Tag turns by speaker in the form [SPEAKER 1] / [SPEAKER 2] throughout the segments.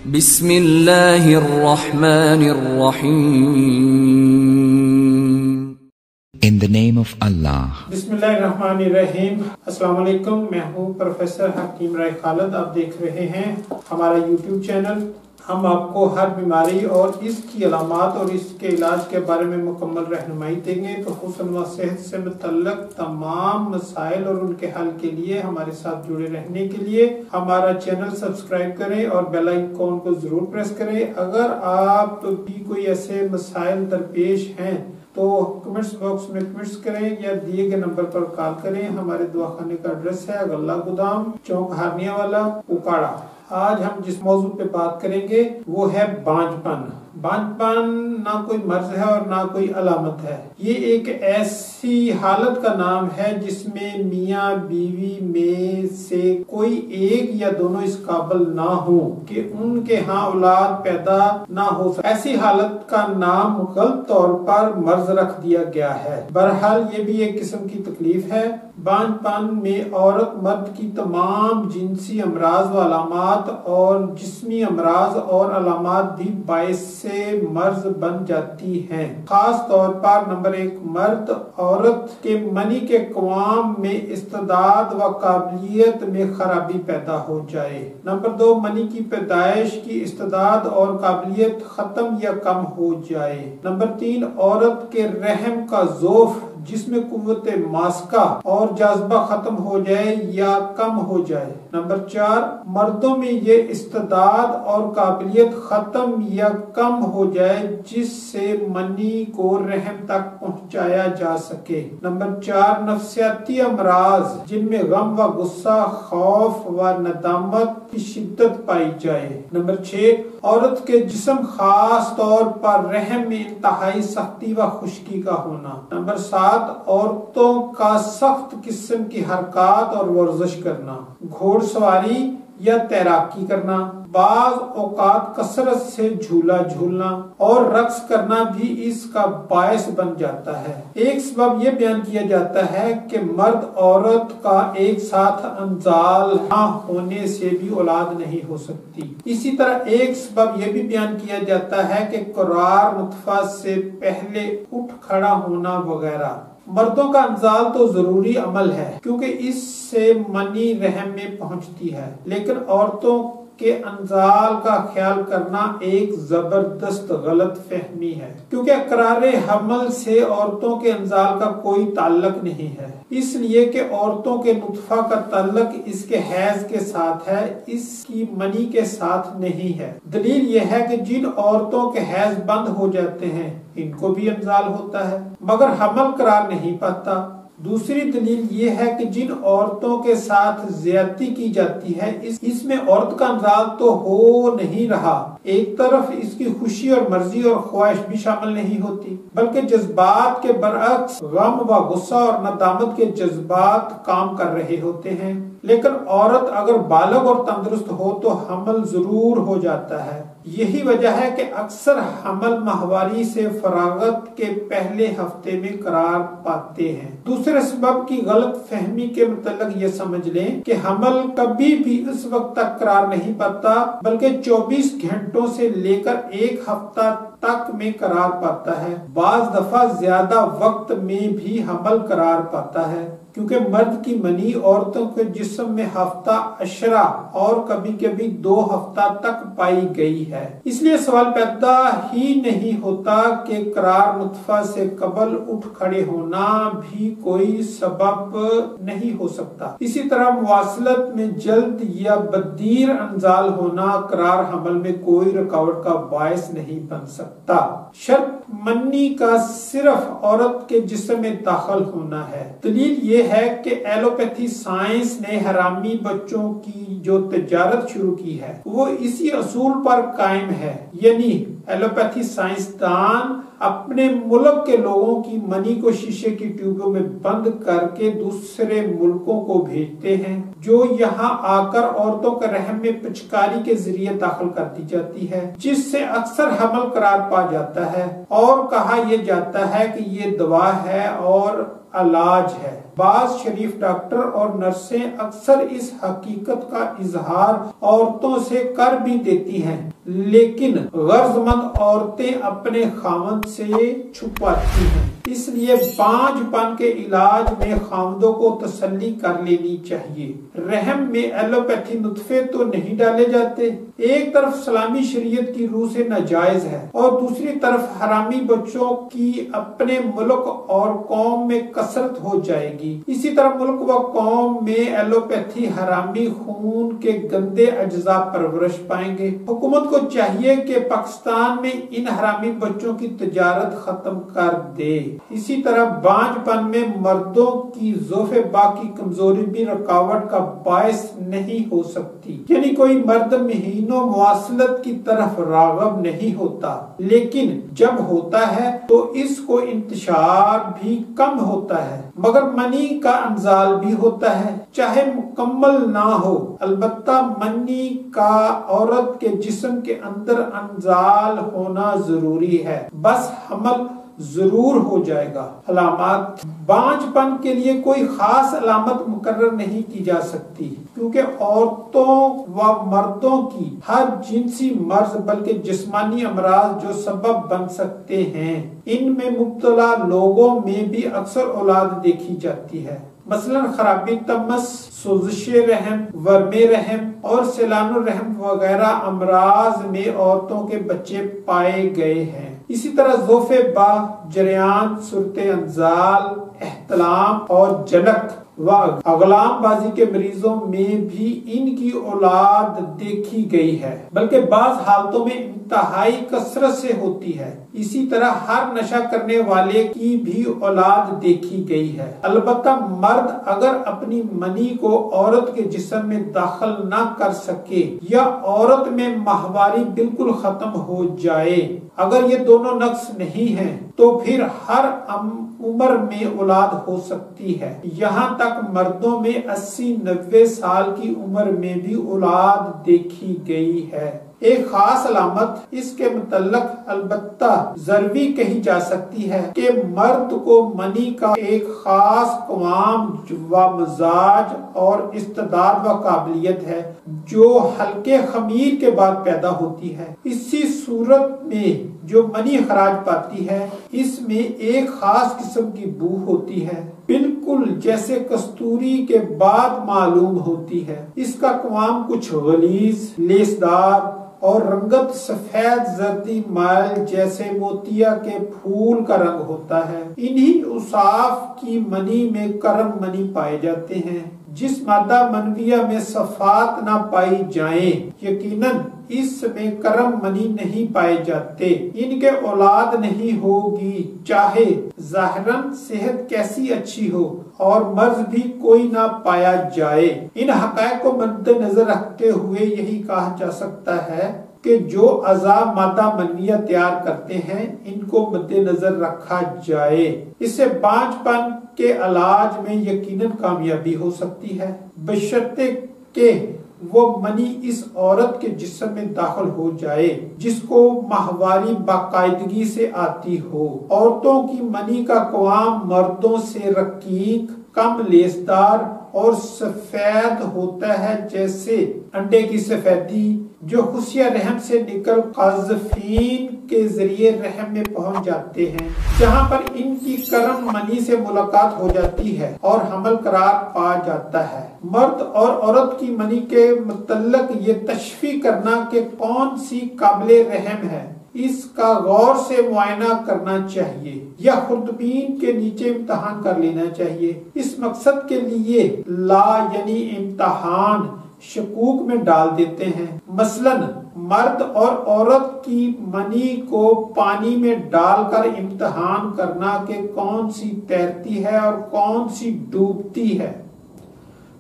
[SPEAKER 1] बिस्मिल्लाहिर्रहमानिर्रहीम।
[SPEAKER 2] In the name of Allah.
[SPEAKER 3] बिस्मिल्लाहिर्रहमानिर्रहीम। अस्सलाम वालेकुम, मैं हूँ प्रोफेसर हकीम राय खालिद। आप देख रहे हैं हमारा YouTube चैनल। हम आपको हर बीमारी और इसकी अलामात और इसके इलाज के बारे में मुकम्मल रहनुमाई देंगे। तो हुस्न व सेहत से मुतल्लक तमाम मसाइल और उनके हल के लिए हमारे साथ जुड़े रहने के लिए हमारा चैनल सब्सक्राइब करें और बेल आइकॉन को जरूर प्रेस करें। अगर आप भी कोई ऐसे मसाइल दरपेश हैं तो कमेंट्स बॉक्स में कमेंट्स करें या दिए गए नंबर पर कॉल करें। हमारे दवाखाने का एड्रेस है गल्ला गोदाम, चौक हारनिया वाला, उकाड़ा। आज हम जिस मौजू पे बात करेंगे वो है बांझपन। बांझपन ना कोई मर्ज है और ना कोई अलामत है। ये एक ऐसी हालत का नाम है जिसमें मियाँ बीवी में से कोई एक या दोनों इस काबिल ना हो कि उनके यहाँ औलाद पैदा ना हो। ऐसी हालत का नाम गलत तौर पर मर्ज रख दिया गया है। बहरहाल ये भी एक किस्म की तकलीफ है। बांझपन में औरत मर्द की तमाम जिनसी अमराज व अलामात और जिस्मी अमराज और अलामात भी बाइस से मर्ज बन जाती हैं। खास तौर पर नंबर 1, मर्द औरत के मनी के क़वाम में इस्तेदाद व काबिलियत में खराबी पैदा हो जाए। नंबर 2, मनी की पैदाइश की इस्तेदाद और काबिलियत खत्म या कम हो जाए। नंबर 3, औरत के रहम का ज़ोफ जिसमें कुव्वत मास्का और जज्बा खत्म हो जाए या कम हो जाए। नंबर 4, मर्दों में ये इस्तेदाद और काबिलियत खत्म या कम हो जाए जिससे मनी को रहम तक पहुंचाया जा सके। नंबर 4, नफ्सियाती अमराज जिनमें गम व गुस्सा, खौफ व नदामत की शिद्दत पाई जाए। नंबर 6, औरत के जिस्म खास तौर पर रहम में इंतहाई सख्ती व खुश्की का होना। नंबर 7, औरतों का सख्त किस्म की हरकत और वर्जिश करना, घोड़सवारी या तैराकी करना, बाज औकात कसरत से झूला झूलना और रक्स करना भी इसका बायस बन जाता है। एक सबब यह बयान किया जाता है कि मर्द औरत का एक साथ अंजाल ना होने से भी औलाद नहीं हो सकती। इसी तरह एक सबब यह भी बयान किया जाता है कि कुरार नुतफा से पहले उठ खड़ा होना वगैरह। मर्दों का अंजाल तो जरूरी अमल है क्योंकि इससे मनी रहम में पहुंचती है, लेकिन औरतों के अंजाल का ख्याल करना एक जबरदस्त गलत फहमी है क्योंकि इकरारे हमल से औरतों के अंजाल का कोई ताल्लुक नहीं है। इसलिए कि औरतों के नुतफा का ताल्लुक इसके हैज के साथ है, इसकी मनी के साथ नहीं है। दलील यह है कि जिन औरतों के हैज बंद हो जाते हैं इनको भी अंजाल होता है मगर हमल करार नहीं पाता। दूसरी दलील ये है कि जिन औरतों के साथ ज्यादती की जाती है इसमें औरत का अंजाल तो हो नहीं रहा, एक तरफ इसकी खुशी और मर्जी और ख्वाहिश भी शामिल नहीं होती बल्कि जज्बात के बरअक्स गम व गुस्सा और नदामत के जज्बात काम कर रहे होते हैं। लेकिन औरत अगर बालग और तंदुरुस्त हो तो हमल जरूर हो जाता है। यही वजह है कि अक्सर हमल माहवारी से फरागत के पहले हफ्ते में करार पाते हैं। दूसरे सबब की गलत फहमी के मतलब ये समझ लें कि हमल कभी भी उस वक्त तक करार नहीं पाता बल्कि 24 घंटों से लेकर 1 हफ्ता तक में करार पाता है। बाज दफा ज्यादा वक्त में भी हमल करार पाता है क्योंकि मर्द की मनी औरतों के जिस्म में हफ्ता अशरा और कभी कभी 2 हफ्ता तक पाई गई है। इसलिए सवाल पैदा ही नहीं होता कि करार नुतफा से कबल उठ खड़े होना भी कोई सबब नहीं हो सकता। इसी तरह मुवासलत में जल्द या बदीर अंजाल होना करार हमल में कोई रुकावट का बायस नहीं बन सकता। शर्त मनी का सिर्फ औरत के जिस्म में दाखिल होना है। दलील ये है कि एलोपैथी साइंस ने हरामी बच्चों की जो तजारत शुरू की है वो इसी असूल पर कायम है, यानी एलोपैथी साइंसदान अपने मुल्क के लोगों की मनी को शीशे की ट्यूबों में बंद करके दूसरे मुल्कों को भेजते हैं जो यहाँ आकर औरतों के रहम में पिचकारी के जरिए दाखिल कर दी जाती है जिससे अक्सर हमल करार पा जाता है और कहा यह जाता है कि ये दवा है और इलाज है। बाज शरीफ डॉक्टर और नर्सें अक्सर इस हकीकत का इजहार औरतों से कर भी देती हैं, लेकिन गर्जमंद औरतें अपने खामद से छुपाती हैं। इसलिए बांझपन के इलाज में खामदों को तसल्ली कर लेनी चाहिए। रहम में एलोपैथी नुत्फे तो नहीं डाले जाते। एक तरफ सलामी शरीयत की रूह से नाजायज है और दूसरी तरफ हरामी बच्चों की अपने मुल्क और कौम में कसरत हो जाएगी। इसी तरह मुल्क व कौम में एलोपैथी हरामी खून के गंदे अज्जा परवरिश पाएंगे। हुकूमत को चाहिए कि पाकिस्तान में इन हरामी बच्चों की तिजारत खत्म कर दे। इसी तरह बांझपन में मर्दों की ज़ोफ़े बा की कमजोरी भी रुकावट का बायस नहीं हो सकती। यानी कोई मर्द महीनों मुआसलत की तरफ राग़ब नहीं होता, लेकिन जब होता है तो इसको इंतशार भी कम होता है, मगर मनी का अंजाल भी होता है, चाहे मुकम्मल ना हो। अलबत्ता मनी का औरत के जिस्म के अंदर अंजाल होना जरूरी है, बस हमल जरूर हो जाएगा। अलामत बांझपन के लिए कोई खास अलामत मुकर्रर नहीं की जा सकती, क्योंकि औरतों व मर्दों की हर जिनसी मर्ज बल्कि जिस्मानी अमराज जो सबब बन सकते हैं, इनमें मुब्तला लोगों में भी अक्सर औलाद देखी जाती है। मसलन खराबी तमस, सोजिश रहम, वर्मे रहम और सैलानो रहम वगैरह अमराज में औरतों के बच्चे पाए गए हैं। इसी तरह ज़ोफ़े बा, जरियान, सुरते अंजाल, एहतलाम और जनक व अगलाम बाजी के मरीजों में भी इनकी औलाद देखी गई है, बल्कि बाज हालतों में इंतहाई कसरत से होती है। इसी तरह हर नशा करने वाले की भी औलाद देखी गई है। अलबत्ता मर्द अगर अपनी मनी को औरत के जिस्म में दाखिल न कर सके या औरत में माहवारी बिल्कुल खत्म हो जाए, अगर ये दोनों नक्स नहीं हैं, तो फिर हर उम्र में औलाद हो सकती है। यहाँ तक मर्दों में 80-90 साल की उम्र में भी औलाद देखी गई है। एक खास अलामत इसके मुतल्लक अलबत्ता जरूरी कही जा सकती है कि मर्द को मनी का एक खास क़वाम व मिजाज और इस्तेदाद व काबिलियत है जो हल्के खमीर के बाद पैदा होती है। इसी सूरत में जो मनी खराज पाती है, इसमें एक खास किस्म की बू होती है, बिल्कुल जैसे कस्तूरी के बाद मालूम होती है। इसका क़वाम कुछ गलीज, लेसदार और रंगत सफेद जर्दी माइल जैसे मोतिया के फूल का रंग होता है। इन्हीं उसाफ की मनी में करम मनी पाए जाते हैं। जिस मादा मनविया में सफात ना पाई जाए, यकीनन इसमें करम मनी नहीं पाए जाते, इनके औलाद नहीं होगी, चाहे जाहिरन सेहत कैसी अच्छी हो और मर्ज भी कोई ना पाया जाए। इन हकायक को मद्देनजर रखते हुए यही कहा जा सकता है कि जो अज़ा मादा मनविया तैयार करते हैं, इनको मद्देनजर रखा जाए। इससे बांझपन के इलाज में यकीनन कामयाबी हो सकती है, बशर्ते के वो मनी इस औरत के जिस्म में दाखिल हो जाए जिसको माहवारी बाकायदगी से आती हो। औरतों की मनी का क़वाम मर्दों से रकीक, कम लेसदार और सफेद होता है, जैसे अंडे की सफेदी जो खुशिया रहम से निकल काज़फीन के जरिए रहम में पहुंच जाते हैं, जहां पर इनकी करम मनी से मुलाकात हो जाती है और हमल करार पा जाता है। मर्द और औरत की मनी के मुतल्लक ये तशफ़ी करना कि कौन सी काबिले रहम है, इसका गौर से मुआयना करना चाहिए या खुर्दबीन के नीचे इम्तहान कर लेना चाहिए। इस मकसद के लिए ला यानी इम्तहान शकूक में डाल देते हैं। मसलन मर्द और औरत की मनी को पानी में डालकर इम्तहान करना कि कौन सी तैरती है और कौन सी डूबती है।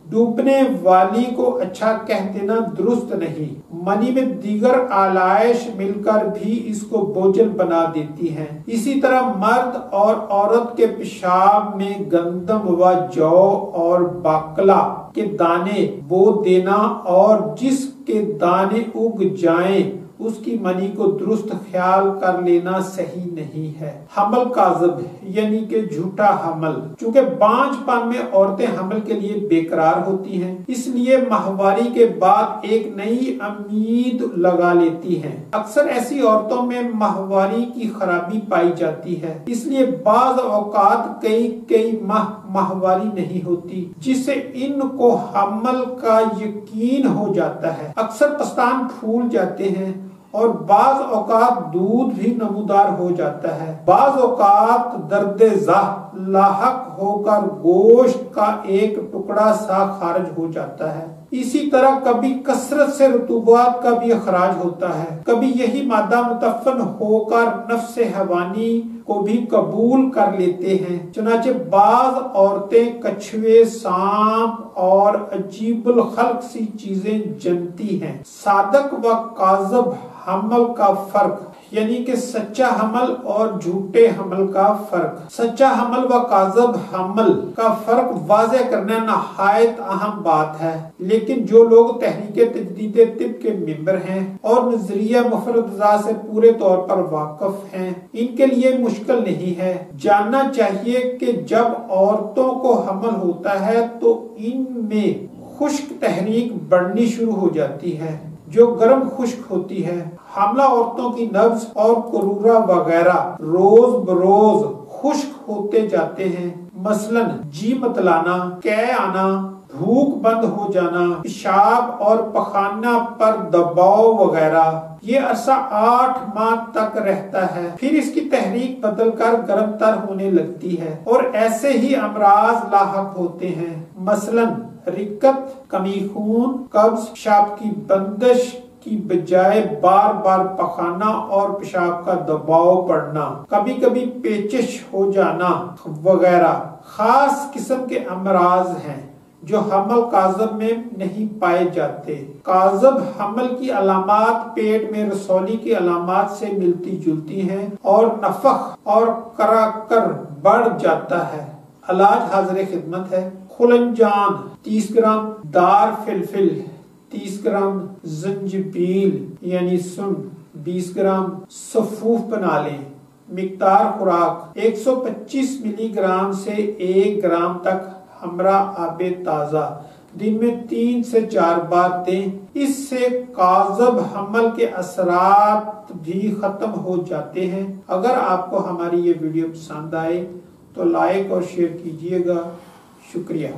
[SPEAKER 3] डूबने वाली को अच्छा कह देना दुरुस्त नहीं। मनी में दीगर आलाइश मिलकर भी इसको बोझल बना देती हैं। इसी तरह मर्द और औरत के पेशाब में गंदम व जौ और बाकला के दाने बो देना और जिसके दाने उग जाएं उसकी मनी को दुरुस्त ख्याल कर लेना सही नहीं है। हमल काज़िब यानी कि झूठा हमल। चूंकि बांझपन में औरतें हमल के लिए बेकरार होती हैं, इसलिए माहवारी के बाद एक नई उम्मीद लगा लेती हैं। अक्सर ऐसी औरतों में माहवारी की खराबी पाई जाती है, इसलिए बाज़ औकात कई माह माहवारी नहीं होती, जिससे इनको हमल का यकीन हो जाता है। अक्सर पस्तान फूल जाते हैं और बाज औकात दूध भी नमूदार हो जाता है। बाज औकात दर्दे लाहक होकर गोश्त का एक टुकड़ा सा खारिज हो जाता है। इसी तरह कभी कसरत से रुतूबात का भी अखराज होता है। कभी यही मादा मुतफ़न होकर नफ्स हवानी को भी कबूल कर लेते हैं। चुनाचे बाज औरतें कछुए, सांप और अजीबुल खल्क सी चीजें जनती हैं। सादक व काज़िब हमल का फर्क यानी कि सच्चा हमल और झूठे हमल का फर्क। सच्चा हमल व काज़िब हमल का फर्क वाज़ेह करना नहायत अहम बात है, लेकिन जो लोग तहरीक तजदीद तिब के मेंबर हैं और नजरिया मुफरदा से पूरे तौर पर वाकिफ हैं, इनके लिए मुश्किल नहीं है। जानना चाहिए कि जब औरतों को हमल होता है तो इनमें खुश्क तहरीक बढ़नी शुरू हो जाती है, जो गर्म खुश्क होती है। हामला औरतों की नब्ज और कुरूरा वगैरह रोज बरोज खुश्क होते जाते हैं। मसलन जी मतलाना, कै आना, भूख बंद हो जाना, पेशाब और पखाना पर दबाव वगैरह। ये अरसा 8 माह तक रहता है, फिर इसकी तहरीक बदलकर गर्म तर होने लगती है और ऐसे ही अमराज लाहक होते हैं। मसलन रिक्कत, कमी खून, कब्ज, पेशाब की बंदिश की बजाय बार बार पखाना और पेशाब का दबाव पड़ना, कभी कभी पेचिश हो जाना वगैरह खास किस्म के अमराज हैं जो हमल काज़िब में नहीं पाए जाते। काज़िब हमल की अलामात पेट में रसौली की अलामात से मिलती जुलती हैं और नफख और कराकर बढ़ जाता है। इलाज हाजिर खिदमत है। खुलंजान 30 ग्राम, दार फिलफिल 30 ग्राम, जंजीबील यानी सुन 20 ग्राम, सफूफ बना लें। मिकदार खुराक 125 मिलीग्राम से 1 ग्राम तक हमरा आबे ताज़ा दिन में 3 से 4 बार दें। इससे काज़िब हमल के असरात भी खत्म हो जाते हैं। अगर आपको हमारी ये वीडियो पसंद आए तो लाइक और शेयर कीजिएगा। शुक्रिया।